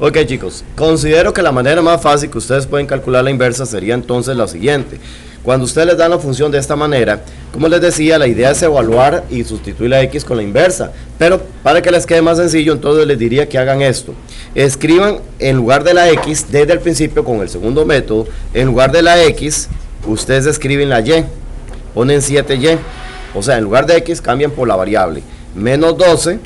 Ok, chicos, considero que la manera más fácil que ustedes pueden calcular la inversa sería entonces la siguiente. Cuando ustedes les dan la función de esta manera, como les decía, la idea es evaluar y sustituir la x con la inversa. Pero para que les quede más sencillo, entonces les diría que hagan esto. Escriban en lugar de la x, desde el principio con el segundo método, en lugar de la x, ustedes escriben la y, ponen 7y. O sea, en lugar de x cambian por la variable menos 12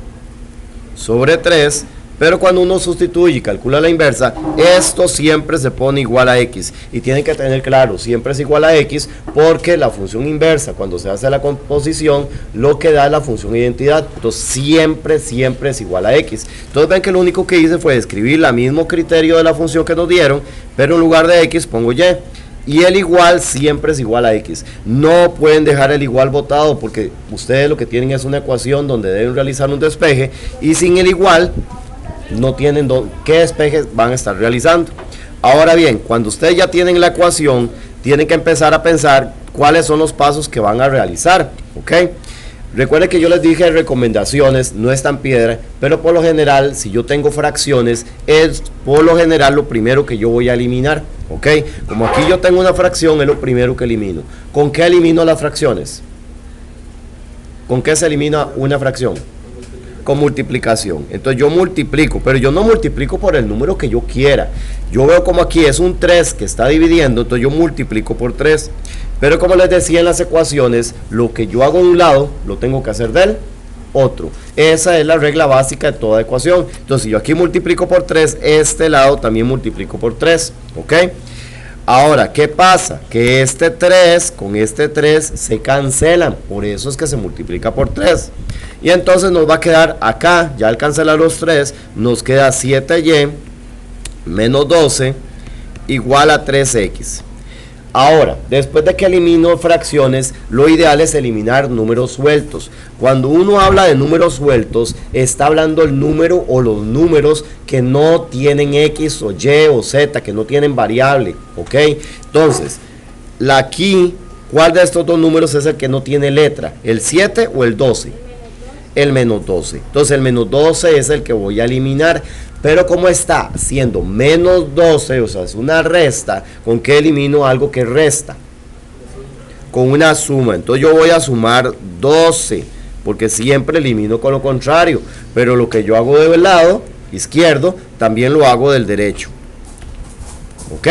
sobre 3. Pero cuando uno sustituye y calcula la inversa, esto siempre se pone igual a x. Y tienen que tener claro, siempre es igual a x, porque la función inversa, cuando se hace la composición, lo que da es la función identidad. Entonces siempre es igual a x. Entonces ven que lo único que hice fue escribir el mismo criterio de la función que nos dieron, pero en lugar de x pongo y. Y el igual siempre es igual a x. No pueden dejar el igual botado, porque ustedes lo que tienen es una ecuación donde deben realizar un despeje, y sin el igual no tienen qué despejes van a estar realizando. Ahora bien, cuando ustedes ya tienen la ecuación, tienen que empezar a pensar cuáles son los pasos que van a realizar, ¿ok? Recuerden que yo les dije recomendaciones, no está en piedra, pero por lo general, si yo tengo fracciones, es por lo general lo primero que yo voy a eliminar, ¿ok? Como aquí yo tengo una fracción, es lo primero que elimino. ¿Con qué elimino las fracciones? ¿Con qué se elimina una fracción? Con multiplicación. Entonces yo multiplico, pero yo no multiplico por el número que yo quiera. Yo veo como aquí es un 3 que está dividiendo, entonces yo multiplico por 3. Pero como les decía en las ecuaciones, lo que yo hago de un lado, lo tengo que hacer del otro. Esa es la regla básica de toda ecuación. Entonces si yo aquí multiplico por 3, este lado también multiplico por 3, ¿ok? Ahora, ¿qué pasa? Que este 3 con este 3 se cancelan, por eso es que se multiplica por 3. Y entonces nos va a quedar acá, ya al cancelar los 3, nos queda 7y menos 12 igual a 3x. Ahora, después de que elimino fracciones, lo ideal es eliminar números sueltos. Cuando uno habla de números sueltos, está hablando el número o los números que no tienen x o y o z, que no tienen variable, ¿ok? Entonces, aquí, ¿cuál de estos dos números es el que no tiene letra? ¿El 7 o el 12? El menos 12. Entonces, el menos 12 es el que voy a eliminar. Pero como está siendo menos 12, o sea, es una resta, ¿con qué elimino algo que resta? Con una suma. Entonces yo voy a sumar 12, porque siempre elimino con lo contrario. Pero lo que yo hago del lado izquierdo, también lo hago del derecho. ¿Ok?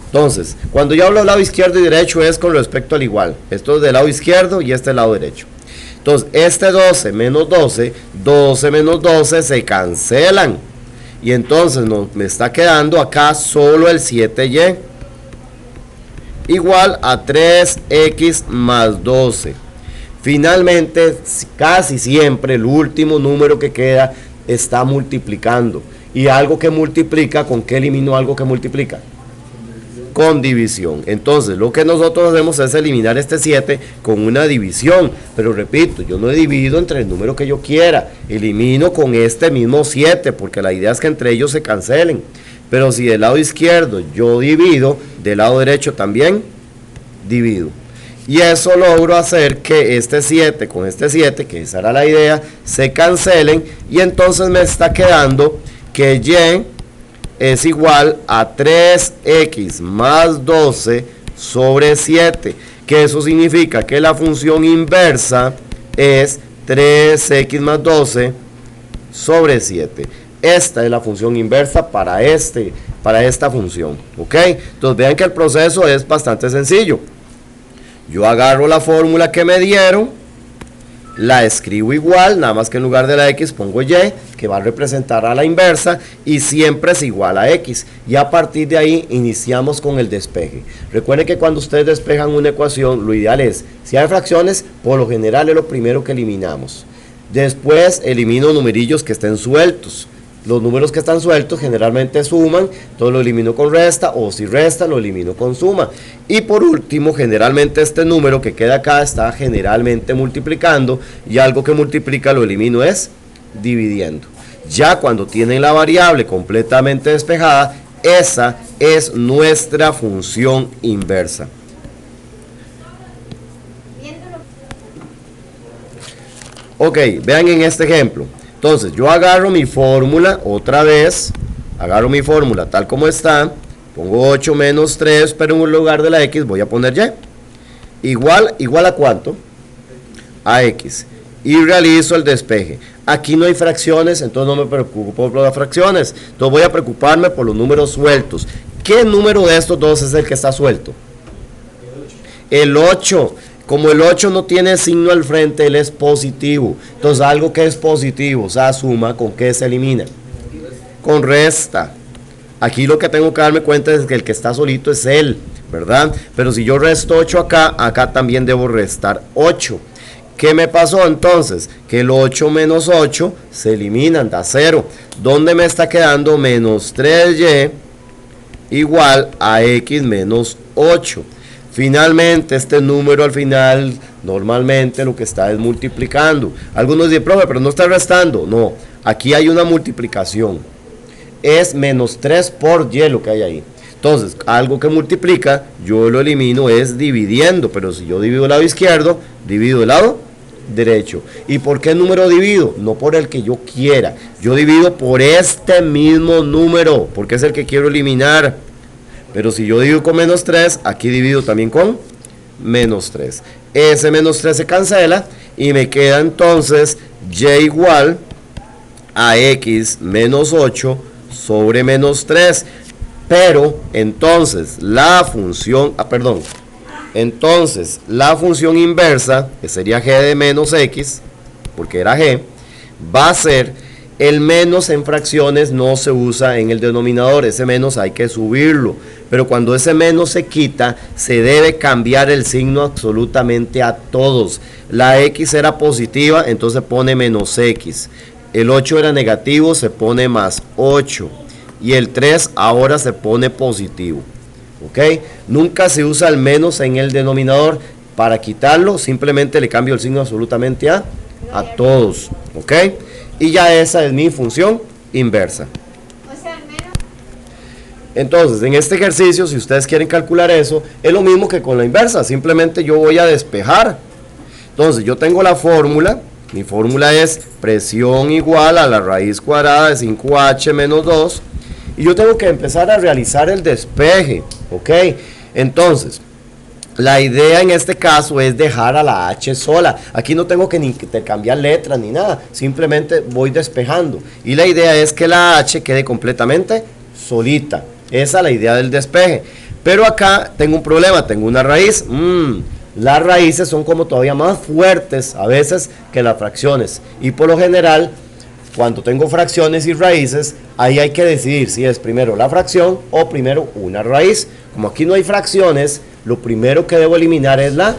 Entonces, cuando yo hablo del lado izquierdo y derecho es con respecto al igual. Esto es del lado izquierdo y este del lado derecho. Entonces, este 12 menos 12, 12 menos 12 se cancelan. Y entonces me está quedando acá solo el 7y igual a 3x más 12. Finalmente, casi siempre el último número que queda está multiplicando. Y algo que multiplica, ¿con qué elimino algo que multiplica? Con división. Entonces lo que nosotros hacemos es eliminar este 7 con una división, pero repito, yo no he dividido entre el número que yo quiera, elimino con este mismo 7, porque la idea es que entre ellos se cancelen. Pero si del lado izquierdo yo divido, del lado derecho también divido, y eso logro hacer que este 7 con este 7, que esa era la idea, se cancelen, y entonces me está quedando que y es igual a 3x más 12 sobre 7, que eso significa que la función inversa es 3x más 12 sobre 7. Esta es la función inversa para esta función, ¿ok? Entonces vean que el proceso es bastante sencillo. Yo agarro la fórmula que me dieron, la escribo igual, nada más que en lugar de la x pongo y, que va a representar a la inversa, y siempre es igual a x. Y a partir de ahí iniciamos con el despeje. Recuerden que cuando ustedes despejan una ecuación, lo ideal es, si hay fracciones, por lo general es lo primero que eliminamos. Después elimino numerillos que estén sueltos. Los números que están sueltos generalmente suman, entonces lo elimino con resta, o si resta lo elimino con suma. Y por último, generalmente este número que queda acá está generalmente multiplicando, y algo que multiplica lo elimino es dividiendo. Ya cuando tienen la variable completamente despejada, esa es nuestra función inversa. Ok, vean en este ejemplo. Entonces yo agarro mi fórmula otra vez, agarro mi fórmula tal como está, pongo 8 menos 3, pero en lugar de la x voy a poner y. ¿Igual a cuánto? A x. Y realizo el despeje. Aquí no hay fracciones, entonces no me preocupo por las fracciones. Entonces voy a preocuparme por los números sueltos. ¿Qué número de estos dos es el que está suelto? El 8. Como el 8 no tiene signo al frente, él es positivo. Entonces algo que es positivo, o sea, suma, ¿con qué se elimina? Con resta. Aquí lo que tengo que darme cuenta es que el que está solito es él, ¿verdad? Pero si yo resto 8 acá también debo restar 8. ¿Qué me pasó entonces? Que el 8 menos 8 se eliminan, da 0. ¿Dónde me está quedando? Menos 3y igual a x menos 8. Finalmente, este número al final, normalmente lo que está es multiplicando. Algunos dicen, profe, pero no está restando. No, aquí hay una multiplicación. Es menos 3 por y lo que hay ahí. Entonces, algo que multiplica, yo lo elimino es dividiendo, pero si yo divido el lado izquierdo, divido el lado derecho. ¿Y por qué número divido? No por el que yo quiera, yo divido por este mismo número, porque es el que quiero eliminar. Pero si yo divido con menos 3, aquí divido también con menos 3. Ese menos 3 se cancela y me queda entonces y igual a x menos 8 sobre menos 3. Pero entonces la función, entonces la función inversa, que sería g de menos x, porque era g, va a ser el menos en fracciones, no se usa en el denominador, ese menos hay que subirlo, pero cuando ese menos se quita, se debe cambiar el signo absolutamente a todos. La x era positiva, entonces pone menos x, el 8 era negativo, se pone más 8. Y el 3 ahora se pone positivo. ¿Ok? Nunca se usa el menos en el denominador. Para quitarlo, simplemente le cambio el signo absolutamente a todos. ¿Ok? Y ya esa es mi función inversa. O sea, menos. Entonces, en este ejercicio, si ustedes quieren calcular eso, es lo mismo que con la inversa. Simplemente yo voy a despejar. Entonces, yo tengo la fórmula. Mi fórmula es presión igual a la raíz cuadrada de 5h menos 2. Y yo tengo que empezar a realizar el despeje, ¿ok? Entonces, la idea en este caso es dejar a la h sola. Aquí no tengo que ni cambiar letras ni nada, simplemente voy despejando. Y la idea es que la h quede completamente solita. Esa es la idea del despeje. Pero acá tengo un problema, tengo una raíz. Las raíces son como todavía más fuertes a veces que las fracciones. Y por lo general, cuando tengo fracciones y raíces, ahí hay que decidir si es primero la fracción o primero una raíz. Como aquí no hay fracciones, lo primero que debo eliminar es la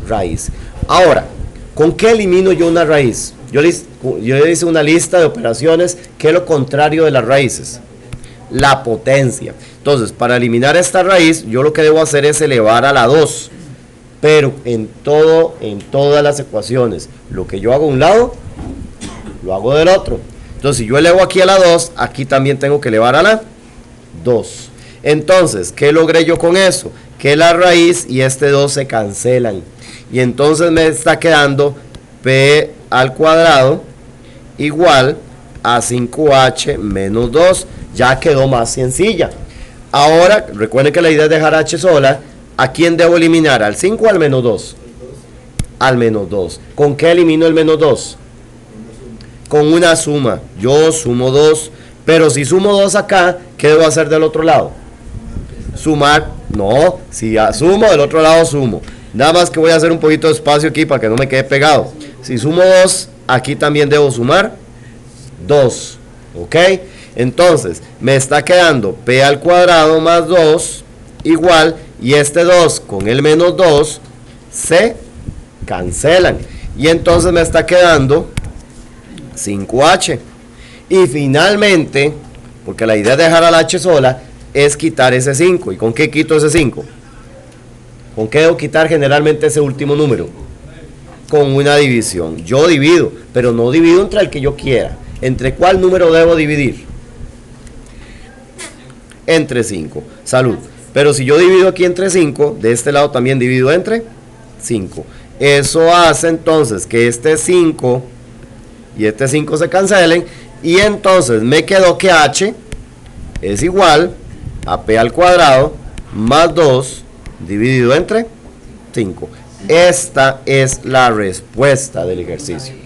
raíz. Ahora, ¿con qué elimino yo una raíz? Yo hice una lista de operaciones. ¿Qué es lo contrario de las raíces? La potencia. Entonces, para eliminar esta raíz, yo lo que debo hacer es elevar a la 2. Pero en todas las ecuaciones, lo que yo hago a un lado, lo hago del otro. Entonces, si yo elevo aquí a la 2, aquí también tengo que elevar a la 2. Entonces, ¿qué logré yo con eso? Que la raíz y este 2 se cancelan. Y entonces me está quedando p al cuadrado igual a 5h menos 2. Ya quedó más sencilla. Ahora, recuerden que la idea es dejar h sola. ¿A quién debo eliminar? ¿Al 5 o al menos 2? Al menos 2. ¿Con qué elimino el menos 2? Con una suma. Yo sumo 2, pero si sumo 2 acá, ¿qué debo hacer del otro lado? Sumar. No, si sumo del otro lado sumo. Nada más que voy a hacer un poquito de espacio aquí para que no me quede pegado. Si sumo 2, aquí también debo sumar 2. ¿Ok? Entonces, me está quedando p al cuadrado más 2 igual, y este 2 con el menos 2 se cancelan. Y entonces me está quedando 5h. Y finalmente, porque la idea de dejar a la h sola es quitar ese 5. ¿Y con qué quito ese 5? ¿Con qué debo quitar generalmente ese último número? Con una división. Yo divido, pero no divido entre el que yo quiera. ¿Entre cuál número debo dividir? Entre 5. Salud. Pero si yo divido aquí entre 5, de este lado también divido entre 5. Eso hace entonces que este 5 y este 5 se cancelen, y entonces me quedó que h es igual a p al cuadrado más 2 dividido entre 5. Esta es la respuesta del ejercicio.